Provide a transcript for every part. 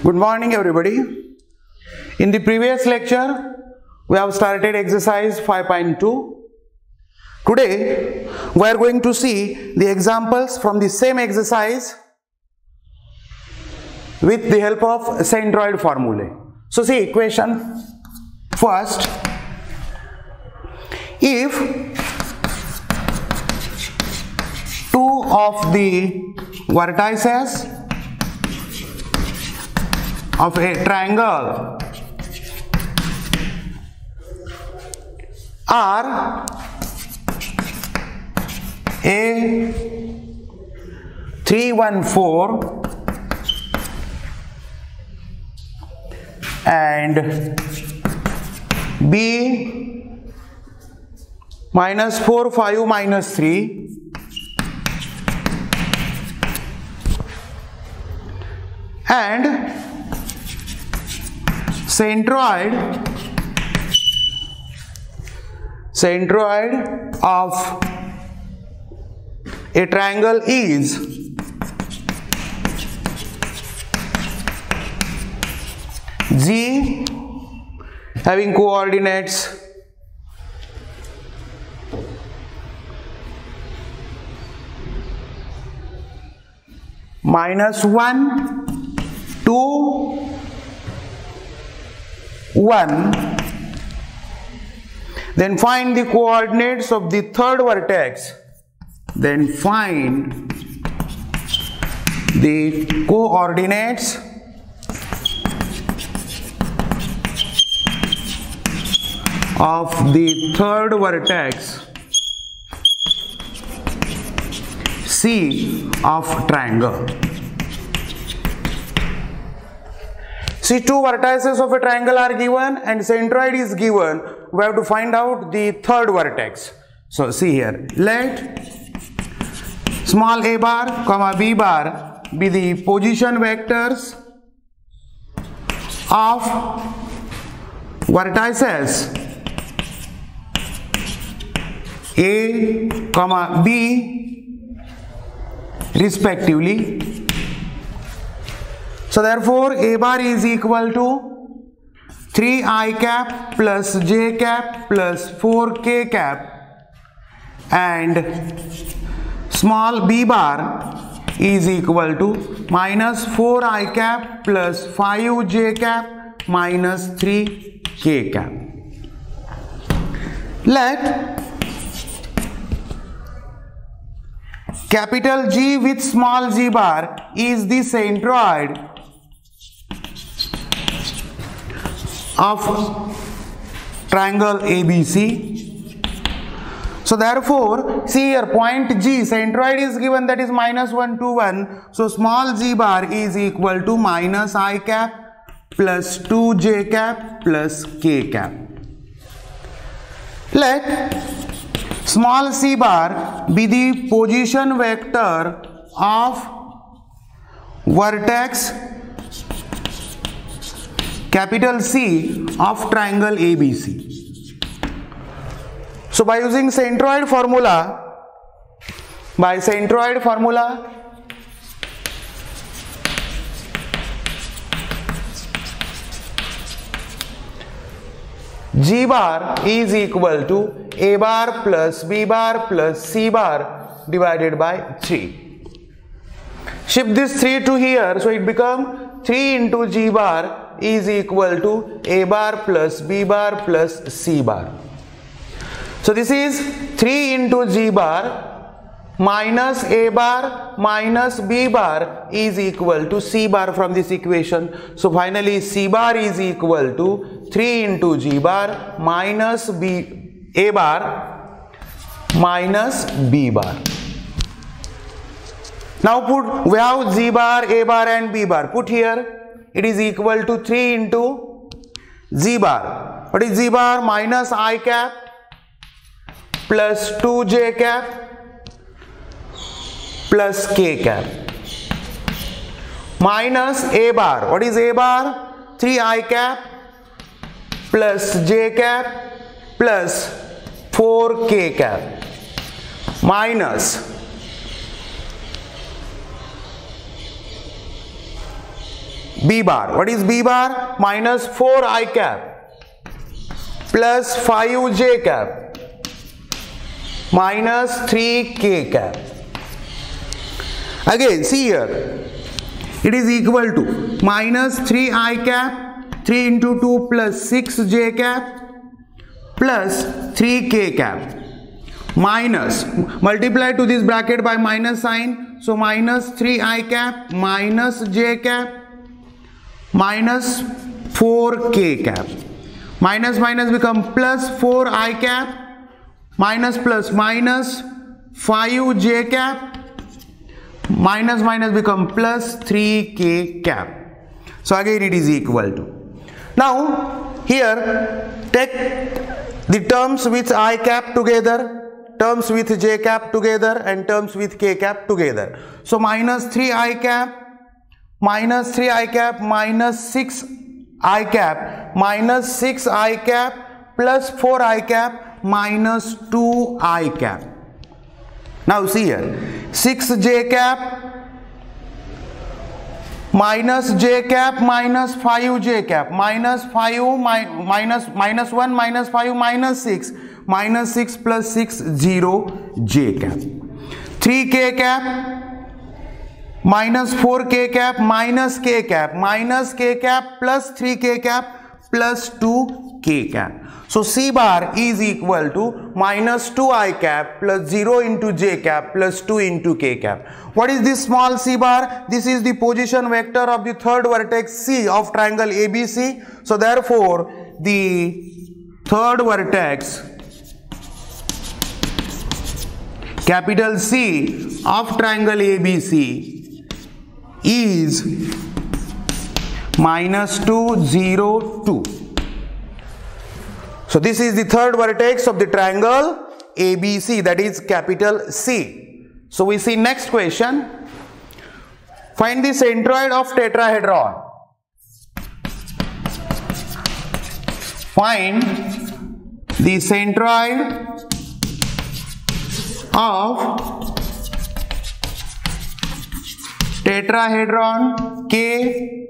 Good morning everybody. In the previous lecture we have started exercise 5.2. Today we are going to see the examples from the same exercise with the help of centroid formulae. So see equation first. If two of the vertices of a triangle are A 314 and B -4 5 -3 and centroid of a triangle is G having coordinates -1 2 1, then find the coordinates of the third vertex, then find the coordinates of the third vertex C of triangle. See, two vertices of a triangle are given and centroid is given. We have to find out the third vertex. So see here, let small a bar comma b bar be the position vectors of vertices A comma B respectively. So therefore a bar is equal to 3i cap plus j cap plus 4k cap and small b bar is equal to -4i cap plus 5j cap minus 3k cap. Let capital G with small g bar is the centroid of triangle ABC. So therefore, see here, point G, centroid is given, that is -1 2 1. So small g bar is equal to -i cap plus 2j cap plus k cap. Let small c bar be the position vector of vertex capital C of triangle ABC. So by using centroid formula, G bar is equal to A bar plus B bar plus C bar divided by 3. Shift this 3 to here, so it becomes 3 into G bar is equal to A bar plus B bar plus C bar. So this is 3 into G bar minus A bar minus B bar is equal to C bar from this equation. So finally C bar is equal to 3 into G bar minus A bar minus B bar. Now we have G bar, A bar and B bar. Put here. It is equal to 3 into G bar. What is G bar? Minus I cap plus 2j cap plus k cap minus A bar. What is A bar? 3i cap plus j cap plus 4k cap minus B bar. What is B bar? Minus 4 I cap plus 5 J cap minus 3 K cap. Again, see here, it is equal to minus 3 I cap, 3 into 2 plus 6 J cap plus 3 K cap, minus, multiply to this bracket by minus sign, so minus 3 I cap minus J cap minus 4 K cap, minus minus become plus 4 I cap minus plus minus 5 J cap minus minus become plus 3 K cap. So again it is equal to. Now here take the terms with I cap together, terms with J cap together and terms with K cap together. So minus 3 I cap minus 3 I cap minus 6 I cap minus 6 I cap plus 4 I cap minus 2 I cap. Now see here, 6 J cap minus J cap minus 5 J cap minus 5 minus 1 minus 5 minus 6 minus 6 plus 6 0 J cap, 3 K cap minus 4 K cap minus K cap minus K cap plus 3 K cap plus 2 K cap. So C bar is equal to minus 2 I cap plus 0 into J cap plus 2 into K cap. What is this small C bar? This is the position vector of the third vertex C of triangle ABC. So therefore the third vertex capital C of triangle ABC is minus 2, 0, 2. So this is the third vertex of the triangle ABC, that is capital C. So we see next question. Find the centroid of tetrahedron. Find the centroid of tetrahedron K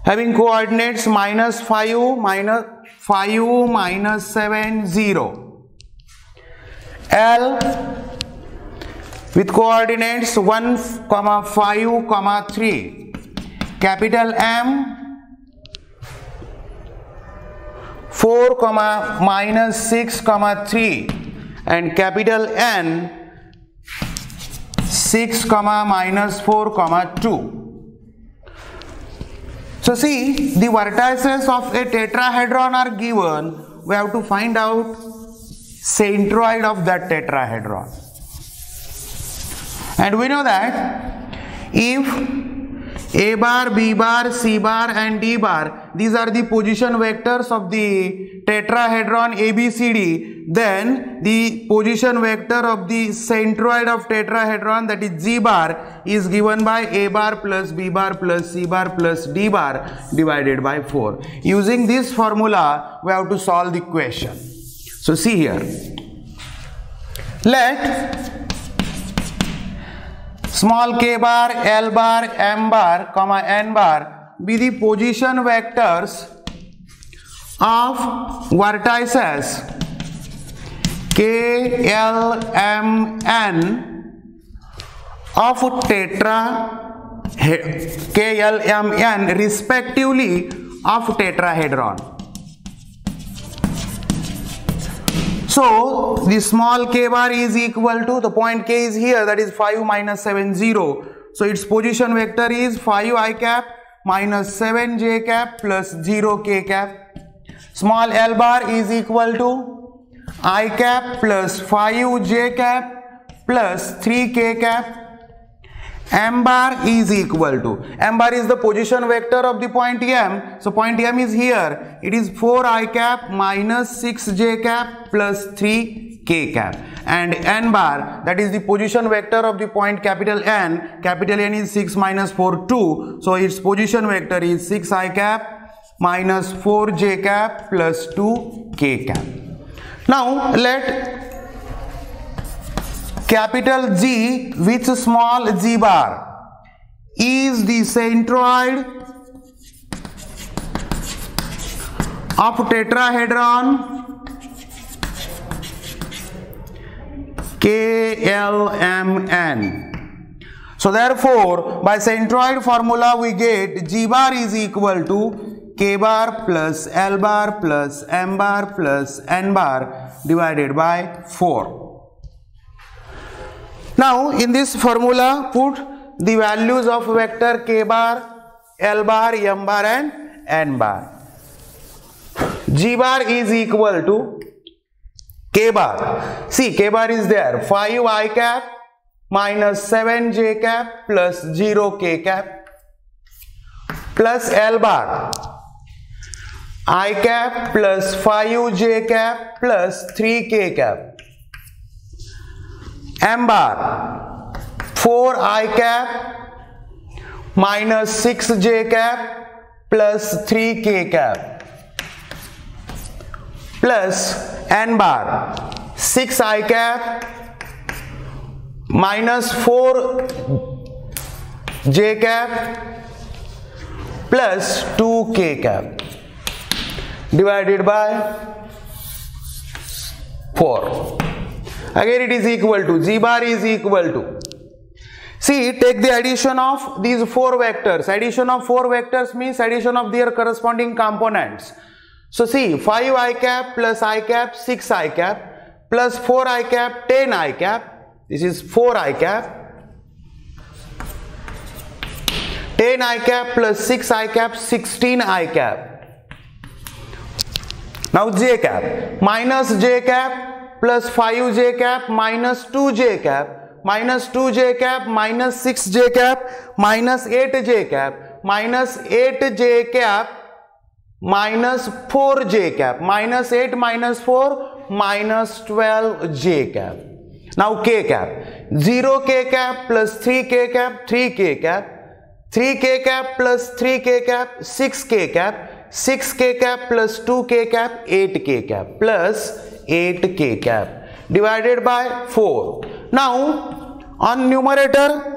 having coordinates minus 5, minus 7, 0. L with coordinates 1, 5, 3. Capital M 4, minus 6, 3. And capital N 6, minus 4, 2. So see, the vertices of a tetrahedron are given. We have to find out centroid of that tetrahedron. And we know that if A bar, B bar, C bar and D bar, these are the position vectors of the tetrahedron ABCD, then the position vector of the centroid of tetrahedron, that is G bar, is given by A bar plus B bar plus C bar plus D bar divided by 4. Using this formula, we have to solve the question. So see here, let small k bar, L bar, M bar, N bar be the position vectors of vertices K, L, M, N of tetra K, L, M, N respectively of tetrahedron. So the small k bar is equal to, the point K is here, that is 5 minus 7, 0. So its position vector is 5 I cap minus 7 J cap plus 0 K cap. Small L bar is equal to I cap plus 5 J cap plus 3 K cap. M bar is equal to, M bar is the position vector of the point M. So point M is here. It is 4 I cap minus 6 J cap plus 3 K cap. And N bar, that is the position vector of the point capital N. Capital N is 6 minus 4, 2. So its position vector is 6 I cap minus 4 J cap plus 2 K cap. Now let capital G with small g bar is the centroid of tetrahedron KLMN. So therefore, by centroid formula we get G bar is equal to K bar plus L bar plus M bar plus N bar divided by 4. Now in this formula put the values of vector K bar, L bar, M bar and N bar. G bar is equal to K bar. See, K bar is there, 5 I cap minus 7 j cap plus 0 k cap plus L bar, I cap plus 5 j cap plus 3 k cap. M bar, 4 I cap minus 6 j cap plus 3 k cap plus N bar, 6 I cap minus 4 j cap plus 2 k cap divided by 4. Again it is equal to G bar is equal to, see, take the addition of these 4 vectors. Addition of 4 vectors means addition of their corresponding components. So see, 5 I cap plus I cap 6 I cap plus 4 I cap 10 I cap. This is 4 I cap, 10 I cap plus 6 I cap 16 I cap. Now j cap, minus j cap plus 5 j cap minus 2 j cap minus 2 j cap minus 6 j cap minus 8 j cap minus 8 j cap minus 4 j cap minus 8 minus 4 minus 12 j cap. Now k cap, 0 k cap plus 3 k cap 3 k cap, 3 k cap plus 3 k cap 6 k cap, 6 k cap plus 2 k cap 8 k cap plus 8 k cap divided by 4. Now on numerator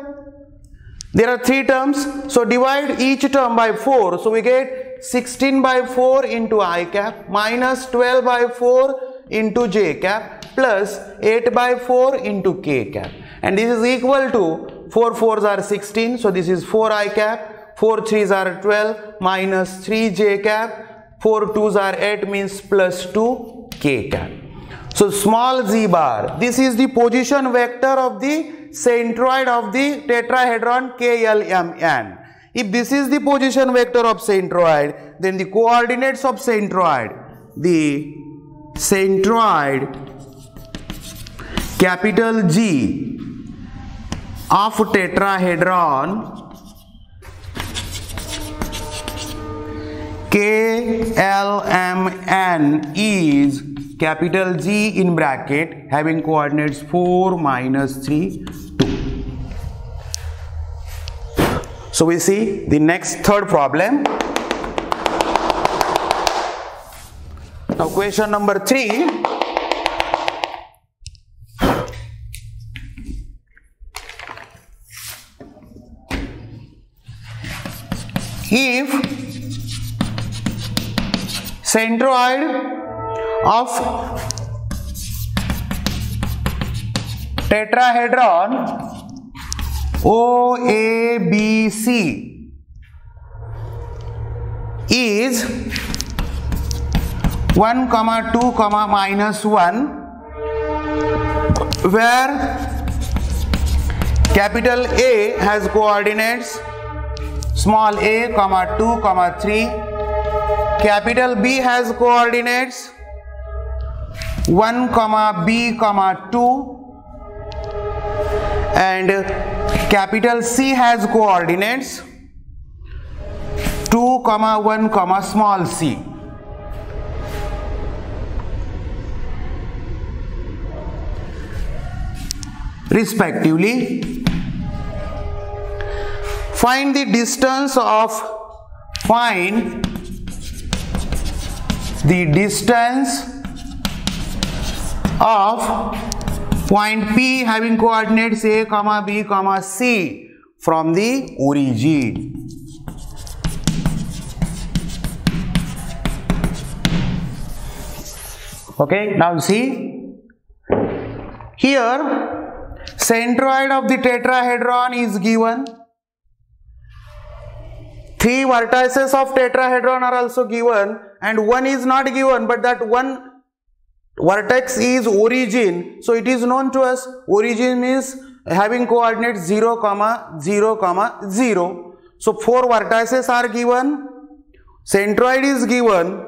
there are 3 terms, so divide each term by 4. So we get 16 by 4 into I cap minus 12 by 4 into j cap plus 8 by 4 into k cap, and this is equal to 4 4s are 16, so this is 4 I cap, 4 3s are 12 minus 3 j cap, 4 2s are 8 means plus 2 k cap. So small z bar, this is the position vector of the centroid of the tetrahedron KLMN. If this is the position vector of centroid, then the coordinates of centroid, the centroid capital G of tetrahedron KLMN is capital G in bracket having coordinates 4 minus 3 2. So we see the next third problem. Now question number 3. If centroid of tetrahedron OABC is 1, 2, minus 1, where capital A has coordinates small a, 2, 3, capital B has coordinates 1, B, 2, and capital C has coordinates 2, 1, small c. respectively. Find the distance of point P having coordinates A, B, C from the origin. Okay, now see here, centroid of the tetrahedron is given. 3 vertices of tetrahedron are also given, and one is not given, but that one vertex is origin. So it is known to us origin is having coordinates 0, 0, 0. So 4 vertices are given, centroid is given.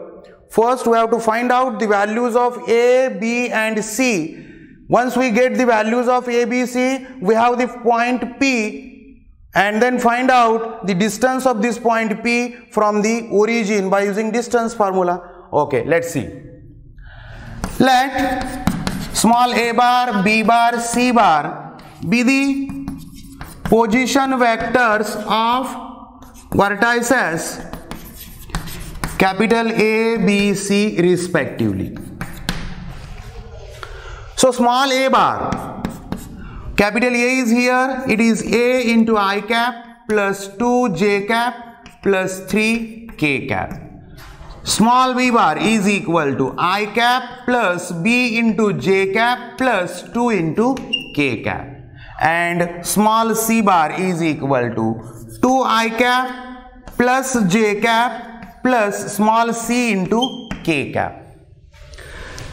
First we have to find out the values of A, B and C. Once we get the values of A, B, C, we have the point P, and then find out the distance of this point P from the origin by using distance formula. Okay, let's see. Let small a bar, b bar, c bar be the position vectors of vertices capital A, B, C respectively. So small a bar, capital A is here, it is A into I cap plus 2 j cap plus 3 k cap. Small b bar is equal to I cap plus B into j cap plus 2 into k cap. And small c bar is equal to 2 I cap plus j cap plus small c into k cap.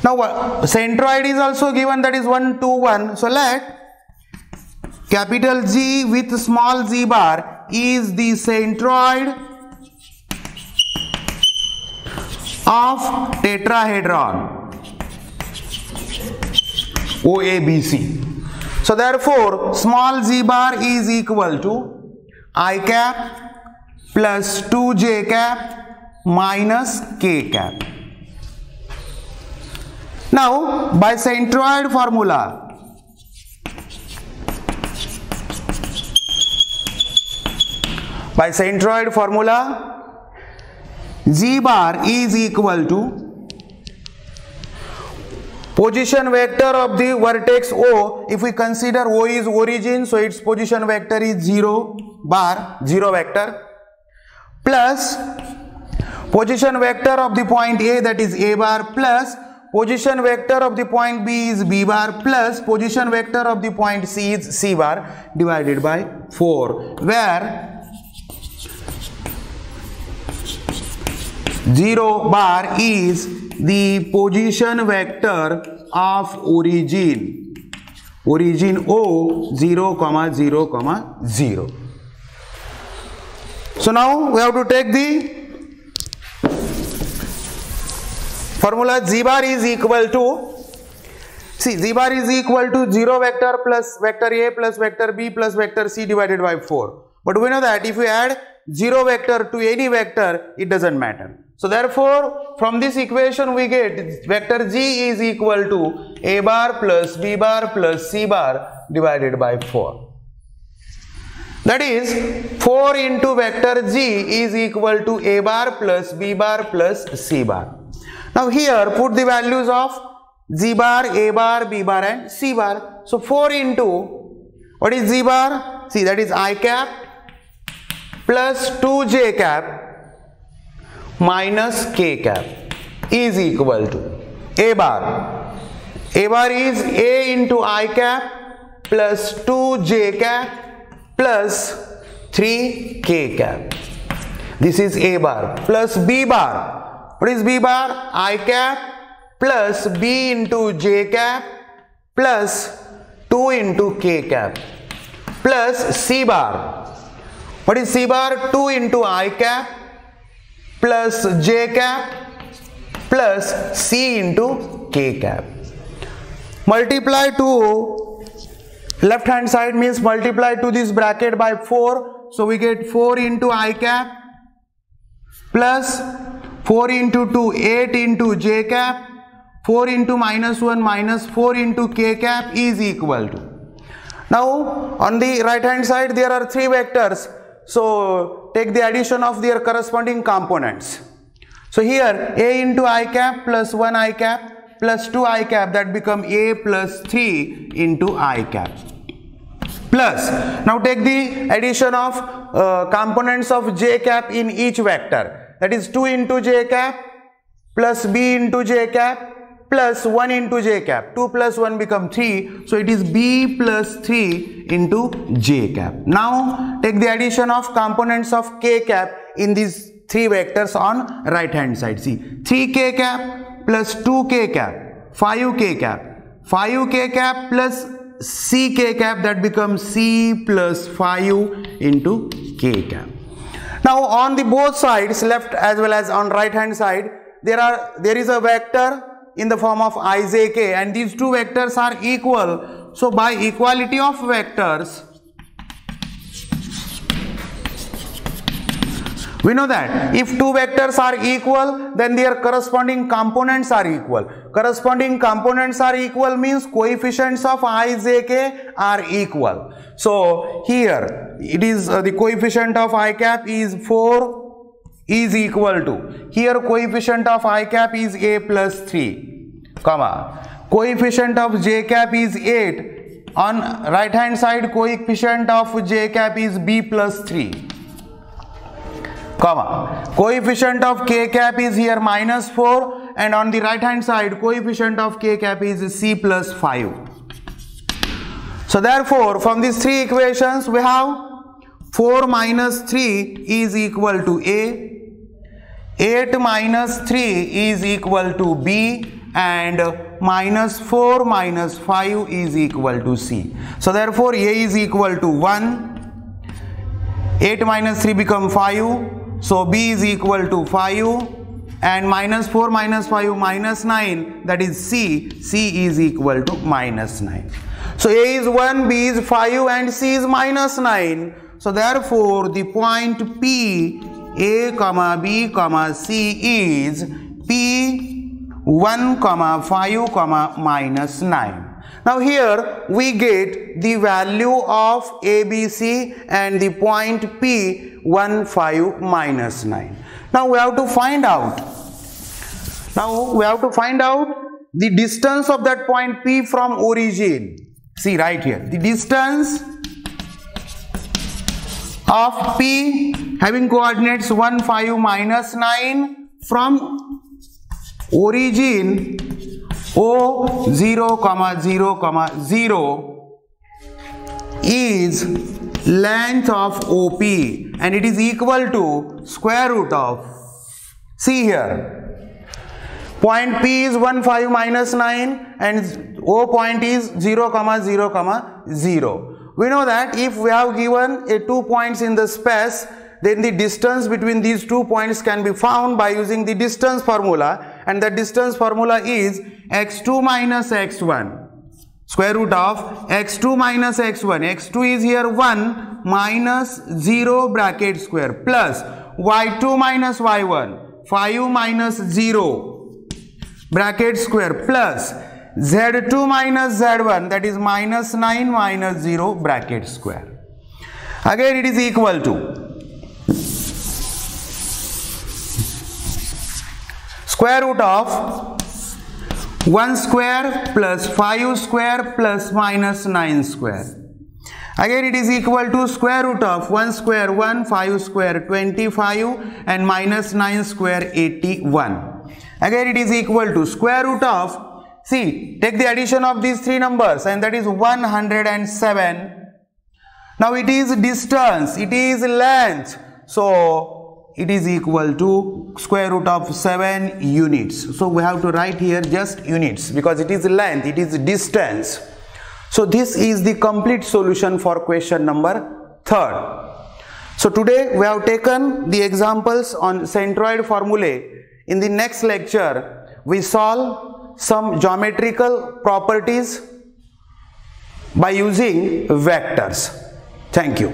Now centroid is also given, that is 1, 2, 1. So let capital G with small z bar is the centroid of tetrahedron OABC. So therefore small z bar is equal to I cap plus 2j cap minus k cap. Now by centroid formula, z bar is equal to position vector of the vertex O. If we consider O is origin, so its position vector is 0 bar, 0 vector, plus position vector of the point A, that is A bar, plus position vector of the point B is B bar, plus position vector of the point C is C bar divided by 4, where 0 bar is the position vector of origin O 0, 0, 0. So now we have to take the formula. Z bar is equal to, see, z bar is equal to 0 vector plus vector A plus vector B plus vector C divided by 4. But we know that if we add 0 vector to any vector, it doesn't matter. So therefore from this equation we get vector G is equal to A bar plus B bar plus C bar divided by 4. That is 4 into vector G is equal to A bar plus B bar plus C bar. Now here put the values of Z bar, A bar, B bar and C bar. So 4 into, what is Z bar? See, that is I cap plus 2j cap minus k cap is equal to A bar. A bar is A into I cap plus 2j cap plus 3k cap. This is A bar plus B bar. What is B bar? I cap plus B into j cap plus 2 into k cap plus C bar. What is C bar? 2 into I cap plus j cap plus C into k cap. Multiply to left hand side means multiply to this bracket by 4. So we get 4 into I cap plus 4 into 2, 8 into j cap, 4 into minus 1 minus 4 into k cap is equal to. Now on the right hand side there are 3 vectors. So take the addition of their corresponding components. So here A into I cap plus 1 I cap plus 2 I cap, that become A plus 3 into I cap. plus, now take the addition of components of j cap in each vector, that is 2 into j cap plus b into j cap plus 1 into j cap. 2 plus 1 become 3, so it is b plus 3 into j cap. Now take the addition of components of k cap in these 3 vectors on right hand side. See, 3k cap plus 2k cap, 5k cap, 5k cap plus ck cap, that becomes c plus 5 into k cap. Now on the both sides, left as well as on right hand side, there is a vector in the form of ijk, and these two vectors are equal. So by equality of vectors, we know that if two vectors are equal, then their corresponding components are equal. Corresponding components are equal means coefficients of ijk are equal. So here it is the coefficient of I cap is 4 is equal to, here coefficient of I cap is a plus 3, comma, coefficient of j cap is 8, on right hand side coefficient of j cap is b plus 3, comma, coefficient of k cap is here minus 4, and on the right hand side coefficient of k cap is c plus 5. So therefore from these 3 equations we have 4 minus 3 is equal to a, 8 minus 3 is equal to b, and minus 4 minus 5 is equal to c. So therefore a is equal to 1, 8 minus 3 become 5, so b is equal to 5, and minus 4 minus 5 minus 9, that is c is equal to minus 9. So a is 1, b is 5, and c is minus 9. So therefore the point P, A, B, C is P1, 5, minus 9. Now here we get the value of ABC and the point P1, 5, minus 9. Now we have to find out. The distance of that point P from origin. See right here, the distance of P having coordinates 1, 5, minus 9 from origin O 0, 0, 0 is length of OP, and it is equal to square root of, see here, point P is 1, 5, minus 9 and O point is 0, 0, 0. We know that if we have given 2 points in the space, then the distance between these 2 points can be found by using the distance formula, and the distance formula is x2 minus x1, square root of x2 minus x1, x2 is here 1 minus 0 bracket square plus y2 minus y1, 5 minus 0 bracket square plus z2 minus z1, that is minus 9 minus 0 bracket square. Again it is equal to square root of 1 square plus 5 square plus minus 9 square. Again it is equal to square root of 1 square 1, 5 square 25 and minus 9 square 81. Again it is equal to square root of, see, take the addition of these 3 numbers, and that is 107. Now it is distance, it is length, so it is equal to square root of 7 units. So we have to write here just units because it is length, it is distance. So this is the complete solution for question number 3rd. So today we have taken the examples on centroid formulae. In the next lecture we solve some geometrical properties by using vectors. Thank you.